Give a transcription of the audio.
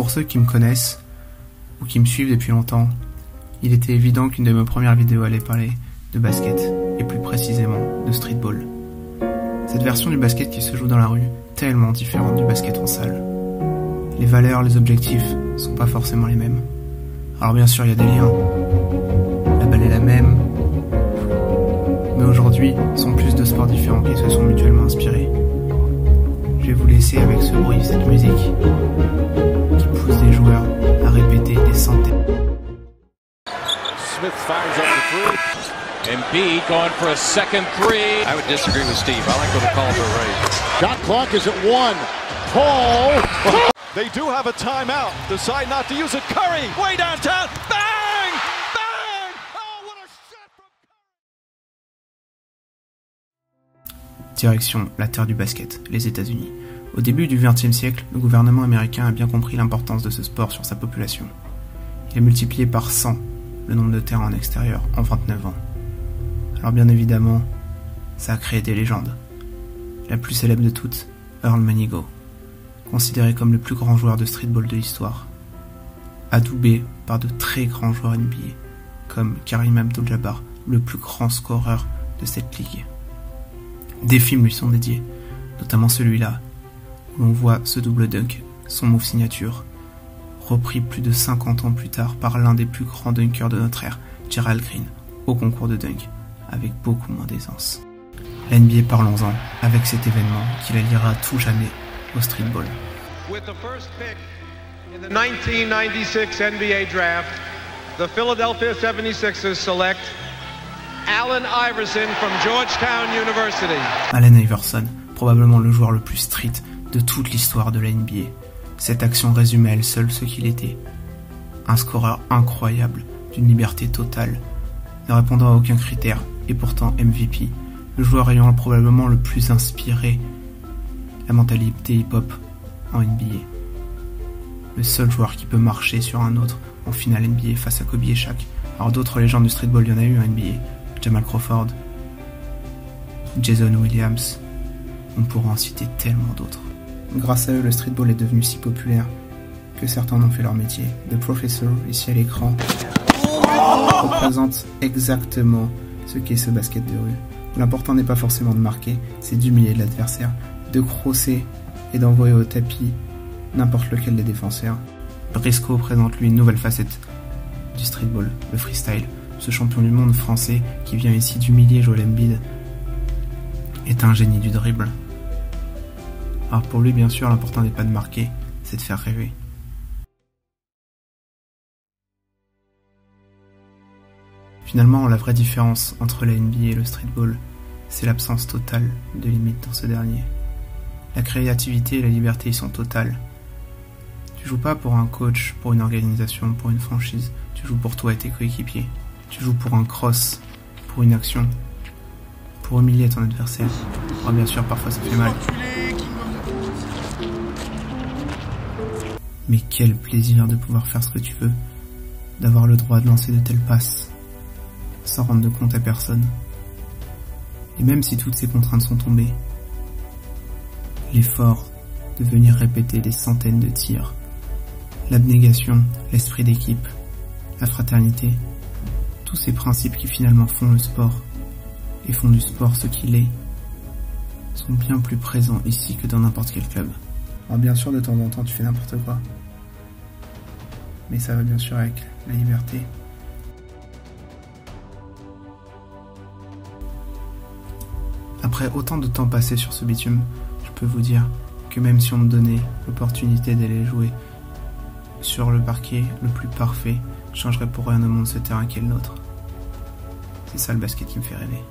Pour ceux qui me connaissent, ou qui me suivent depuis longtemps, il était évident qu'une de mes premières vidéos allait parler de basket, et plus précisément de streetball. Cette version du basket qui se joue dans la rue, tellement différente du basket en salle. Les valeurs, les objectifs sont pas forcément les mêmes. Alors bien sûr, il y a des liens. La balle est la même. Mais aujourd'hui, ce sont plus de sports différents qui se sont mutuellement inspirés. Je vais vous laisser avec ce bruit, cette musique, qui pousse les joueurs à répéter des centaines. Smith fires up the three. Embiid going for a second three. I would disagree with Steve. I like what the call for a raise. Shot clock is at 1. Paul. They do have a timeout. Decide not to use it. Curry way downtown. Bang! Bang! Oh, what a shot from Curry! Direction la terre du basket, les États-Unis. Au début du XXe siècle, le gouvernement américain a bien compris l'importance de ce sport sur sa population. Il a multiplié par 100 le nombre de terrains en extérieur en 29 ans. Alors bien évidemment, ça a créé des légendes. La plus célèbre de toutes, Earl Manigault, considéré comme le plus grand joueur de streetball de l'histoire, adoubé par de très grands joueurs NBA, comme Kareem Abdul-Jabbar, le plus grand scoreur de cette ligue. Des films lui sont dédiés, notamment celui-là, où l'on voit ce double dunk, son move signature, repris plus de 50 ans plus tard par l'un des plus grands dunkers de notre ère, Gerald Green, au concours de dunk, avec beaucoup moins d'aisance. La NBA, parlons-en, avec cet événement qui la liera à tout jamais au streetball. With the first pick in the 1996 NBA draft, the Philadelphia 76ers select Allen Iverson from Georgetown University. Allen Iverson, probablement le joueur le plus street de toute l'histoire de la NBA. Cette action résume à elle seule ce qu'il était. Un scoreur incroyable, d'une liberté totale, ne répondant à aucun critère, et pourtant MVP, le joueur ayant probablement le plus inspiré la mentalité hip-hop en NBA. Le seul joueur qui peut marcher sur un autre en finale NBA face à Kobe et Shaq. Alors d'autres légendes du streetball, il y en a eu en NBA. Jamal Crawford, Jason Williams, on pourra en citer tellement d'autres. Grâce à eux, le streetball est devenu si populaire que certains en ont fait leur métier. The Professor, ici à l'écran, représente exactement ce qu'est ce basket de rue. L'important n'est pas forcément de marquer, c'est d'humilier l'adversaire, de crosser et d'envoyer au tapis n'importe lequel des défenseurs. Briscoe présente lui une nouvelle facette du streetball, le freestyle. Ce champion du monde français qui vient ici d'humilier Joel Embiid est un génie du dribble. Alors pour lui, bien sûr, l'important n'est pas de marquer, c'est de faire rêver. Finalement, la vraie différence entre la NBA et le streetball, c'est l'absence totale de limites dans ce dernier. La créativité et la liberté y sont totales. Tu joues pas pour un coach, pour une organisation, pour une franchise, tu joues pour toi et tes coéquipiers. Tu joues pour un cross, pour une action, pour humilier ton adversaire. Alors bien sûr, parfois ça fait mal. Mais quel plaisir de pouvoir faire ce que tu veux, d'avoir le droit de lancer de telles passes, sans rendre de compte à personne. Et même si toutes ces contraintes sont tombées, l'effort de venir répéter des centaines de tirs, l'abnégation, l'esprit d'équipe, la fraternité, tous ces principes qui finalement font le sport, et font du sport ce qu'il est, sont bien plus présents ici que dans n'importe quel club. Alors bien sûr, de temps en temps, tu fais n'importe quoi. Mais ça va bien sûr avec la liberté. Après autant de temps passé sur ce bitume, je peux vous dire que même si on me donnait l'opportunité d'aller jouer sur le parquet le plus parfait, je changerais pour rien au monde ce terrain qu'est le nôtre. C'est ça le basket qui me fait rêver.